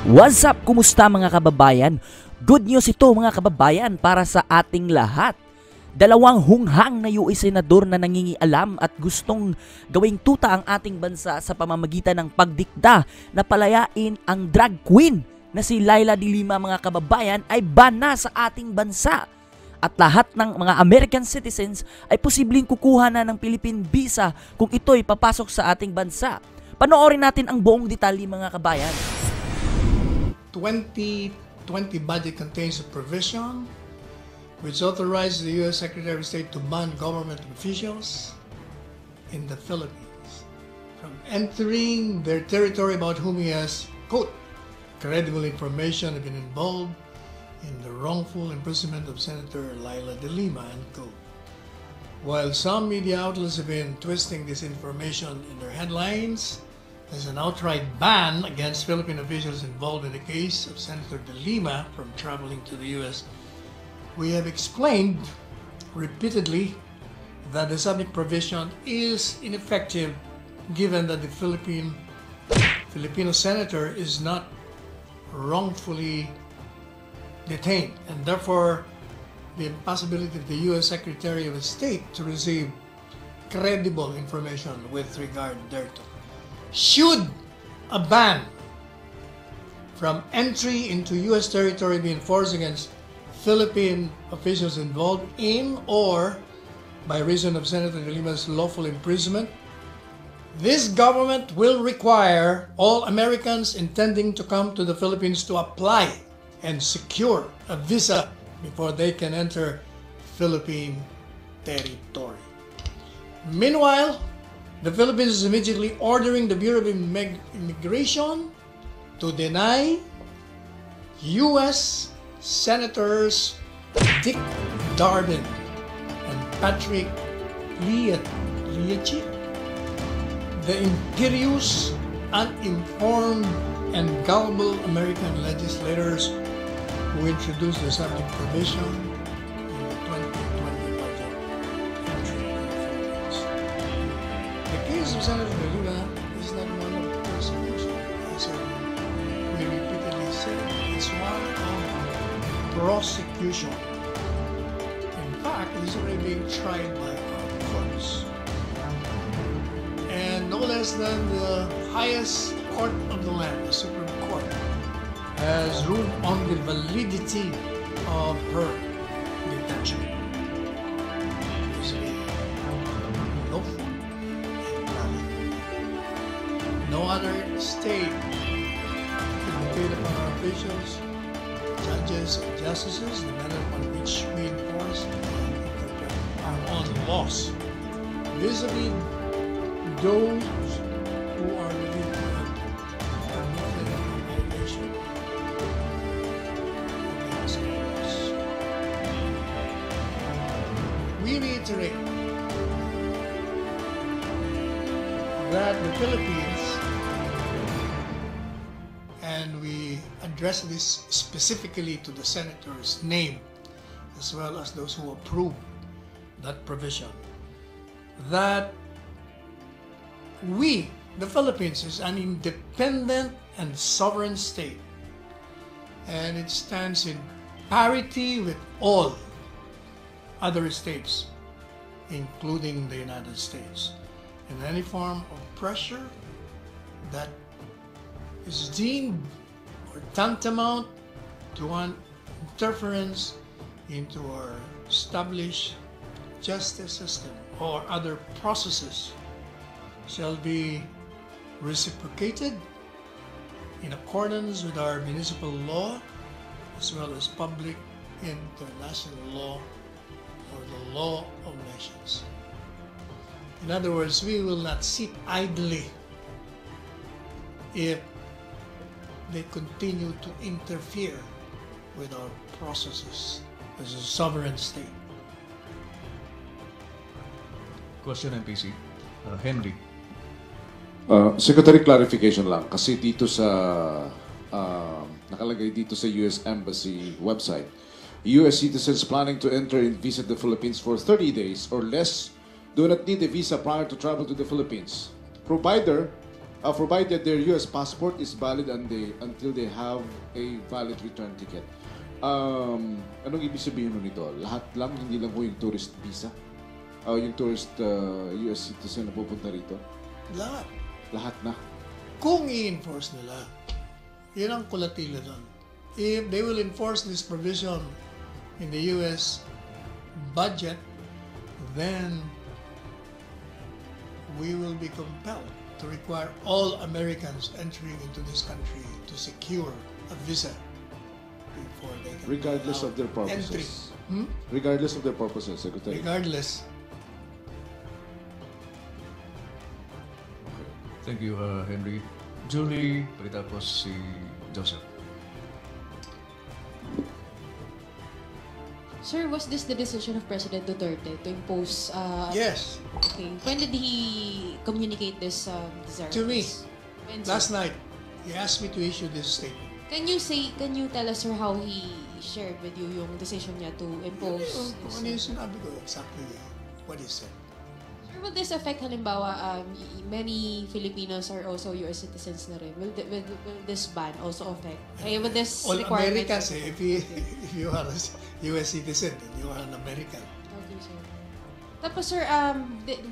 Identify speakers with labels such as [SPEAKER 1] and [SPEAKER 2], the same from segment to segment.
[SPEAKER 1] What's up? Kumusta mga kababayan? Good news ito mga kababayan para sa ating lahat. Dalawang hunghang na US senador na nangingialam at gustong gawing tuta ang ating bansa sa pamamagitan ng pagdikta na palayain ang drag queen na si Laila de Lima mga kababayan ay bana sa ating bansa. At lahat ng mga American citizens ay posibleng kukuha na ng Philippine visa kung ito'y papasok sa ating bansa. Panoorin natin ang buong detalye mga kabayan.
[SPEAKER 2] 2020 budget contains a provision which authorizes the U.S. Secretary of State to ban government officials in the Philippines from entering their territory about whom he has, quote, credible information have been involved in the wrongful imprisonment of Senator Laila de Lima, end quote. While some media outlets have been twisting this information in their headlines, there's an outright ban against Philippine officials involved in the case of Senator de Lima from traveling to the U.S. We have explained repeatedly that the subject provision is ineffective given that the Filipino senator is not wrongfully detained, and therefore the impossibility of the U.S. Secretary of State to receive credible information with regard thereto. Should a ban from entry into U.S. territory be enforced against Philippine officials involved in or by reason of Senator de Lima's lawful imprisonment, this government will require all Americans intending to come to the Philippines to apply and secure a visa before they can enter Philippine territory. Meanwhile, the Philippines is immediately ordering the Bureau of Immigration to deny U.S. Senators Dick Durbin and Patrick Leahy the imperious, uninformed, and gullible American legislators who introduced the subject provision in the 2020 budget entry in the Philippines. The case of Senator de Lima is not one of persecution, as we repeatedly said. It's one of prosecution. In fact, it is already being tried by our courts. And no less than the highest court of the land, the Supreme Court, has ruled on the validity of her detention. It's lawful and valid. No other state can dictate upon our officials, judges, and justices the manner upon which we enforce and interpret our own laws vis-a-vis those who are believed to have committed a violation against us. We reiterate that the Philippines, and we address this specifically to the senators named as well as those who approve that provision, that we, the Philippines, is an independent and sovereign state, and it stands in parity with all other states, including the United States. And any form of pressure that is deemed or tantamount to an interference into our established justice system or other processes shall be reciprocated in accordance with our municipal law as well as public international law or the law of nations. In other words, we will not sit idly if they continue to interfere with our processes as a sovereign state.
[SPEAKER 3] Question, MPC. Henry.
[SPEAKER 4] Secretary, clarification lang. Kasi dito sa, nakalagay dito sa US Embassy website, US citizens planning to enter and visit the Philippines for 30 days or less do not need a visa prior to travel to the Philippines, provided provided their U.S. passport is valid until they have a valid return ticket. Anong ibig sabihin nun nito? Lahat lang, hindi lang po yung tourist visa? Yung tourist U.S. citizen na pupunta rito?
[SPEAKER 2] Lahat.
[SPEAKER 4] Lahat na?
[SPEAKER 2] Kung i-enforce nila, yun ang kulatila doon. If they will enforce this provision in the U.S. budget, then we will be compelled to require all Americans entering into this country to secure a visa before they can
[SPEAKER 4] Regardless of their
[SPEAKER 2] entry.
[SPEAKER 4] purposes? Regardless of their purposes, Secretary?
[SPEAKER 2] Regardless.
[SPEAKER 3] Thank you, Henry. Julie, pagkatapos si Joseph.
[SPEAKER 5] Sir, was this the decision of President Duterte to impose?
[SPEAKER 2] Yes.
[SPEAKER 5] Okay. When did he communicate this desire?
[SPEAKER 2] To me.
[SPEAKER 5] When, sir?
[SPEAKER 2] Last night, he asked me to issue this statement.
[SPEAKER 5] Can you tell us, sir, how he shared with you yung decision niya to impose?
[SPEAKER 2] Kung ano yung sinabi ko, exactly what he said.
[SPEAKER 5] Sir, will this affect, halimbawa, many Filipinos are also US citizens na rin. Will this ban also affect? Will this
[SPEAKER 2] All
[SPEAKER 5] requirement?
[SPEAKER 2] Americans, if you are a U.S. citizen, then you are an American.
[SPEAKER 5] Okay, sir. Tapos, sir,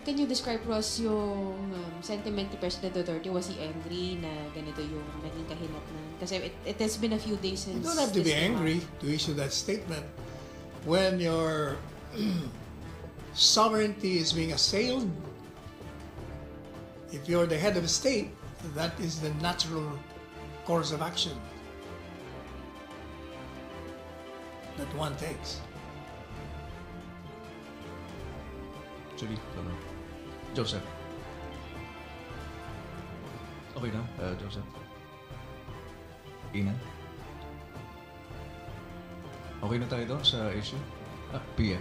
[SPEAKER 5] can you describe to us yung sentiment ni President Duterte? Was he angry na ganito yung naging kahinatnan? Kasi it has been a few days since...
[SPEAKER 2] You don't have to be
[SPEAKER 5] this came
[SPEAKER 2] angry
[SPEAKER 5] out.
[SPEAKER 2] to issue that statement when your sovereignty is being assailed. If you're the head of a state, that is the natural course of action that one takes.
[SPEAKER 3] Julie, ano? Joseph. Okay na, Joseph. Ina? Okay na tayo doon sa issue? Pia.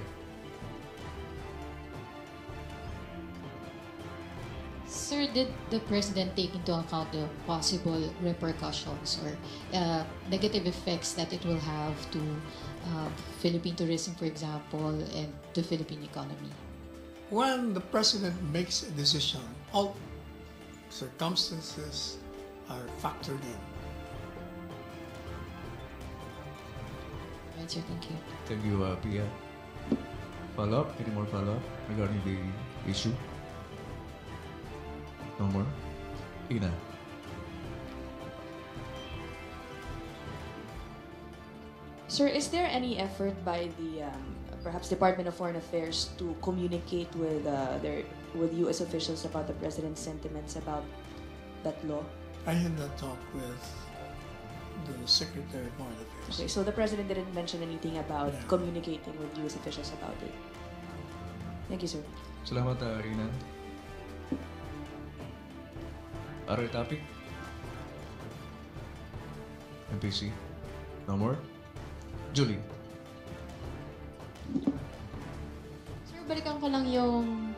[SPEAKER 6] Sir, did the President take into account the possible repercussions or negative effects that it will have to Philippine tourism, for example, and the Philippine economy?
[SPEAKER 2] When the president makes a decision, all circumstances are factored in.
[SPEAKER 6] Right, sir, thank you.
[SPEAKER 3] Thank you, Pia. Follow-up? Any more follow-up regarding the issue? No more? Ina?
[SPEAKER 7] Sir, is there any effort by the perhaps Department of Foreign Affairs to communicate with with U.S. officials about the president's sentiments about that law?
[SPEAKER 2] I had that talk with the Secretary of Foreign Affairs.
[SPEAKER 7] Okay, so the president didn't mention anything about
[SPEAKER 2] Yeah.
[SPEAKER 7] communicating with U.S. officials about it. Thank you, sir.
[SPEAKER 3] Salamat, Ina. Other topic? MPC? No more? Julie?
[SPEAKER 5] Sir, balikan ko lang yung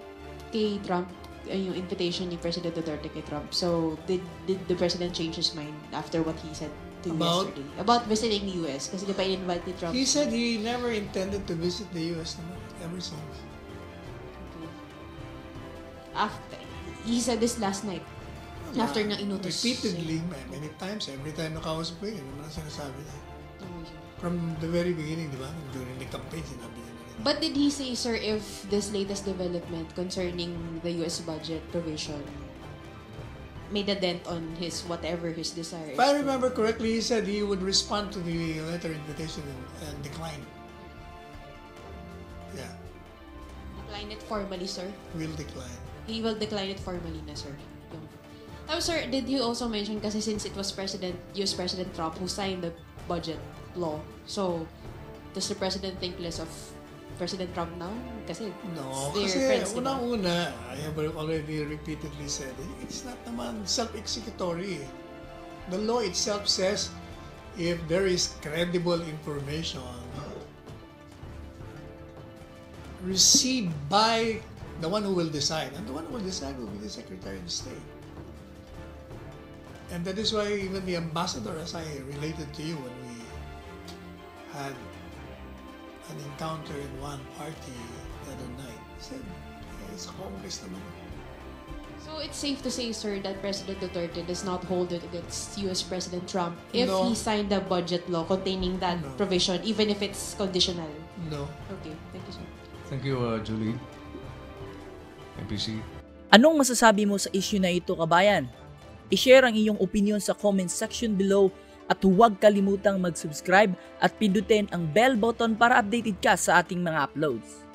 [SPEAKER 5] kay Trump, yung invitation ni President Duterte kay Trump. So, did the President change his mind after what he said to you
[SPEAKER 2] About?
[SPEAKER 5] yesterday? About visiting the US. Kasi di ba in-invite ni Trump?
[SPEAKER 2] He said he never intended to visit the U.S. ever since.
[SPEAKER 5] Okay. After, he said this last night. After na inutos.
[SPEAKER 2] Repeatedly, many times, every time nakausap ko yun, naman ang sinasabi niya.
[SPEAKER 5] Oh, sir.
[SPEAKER 2] From the very beginning, di ba? During the campaign, sinabi niya na rin.
[SPEAKER 5] But did he say, sir, if this latest development concerning the US budget provision made a dent on his whatever his desire
[SPEAKER 2] If I remember correctly, he said he would respond to the letter invitation and decline. Yeah,
[SPEAKER 5] decline it formally, sir?
[SPEAKER 2] will decline.
[SPEAKER 5] He will decline it formally na, sir. Yung... Tapos, sir, did you also mention, kasi since it was US President Trump who signed the budget law, so does the President think less of President Trump now? Kasi
[SPEAKER 2] No,
[SPEAKER 5] they're
[SPEAKER 2] kasi
[SPEAKER 5] friends, diba?
[SPEAKER 2] unang-una, I have already repeatedly said, it's not naman self-executory. The law itself says if there is credible information received by the one who will decide, and the one who will decide will be the Secretary of State. And that is why even the ambassador, as I related to you when we had an encounter in one party the other night, said, it's Congress naman.
[SPEAKER 5] So it's safe to say, sir, that President Duterte does not hold it against US President Trump if
[SPEAKER 2] No.
[SPEAKER 5] he signed a budget law containing that
[SPEAKER 2] No.
[SPEAKER 5] provision, even if it's conditional.
[SPEAKER 2] No.
[SPEAKER 5] Okay, thank you, sir.
[SPEAKER 3] Thank you, Julie. MPC.
[SPEAKER 1] Anong masasabi mo sa issue na ito, kabayan? I-share ang iyong opinion sa comment section below at huwag kalimutang mag-subscribe at pindutin ang bell button para updated ka sa ating mga uploads.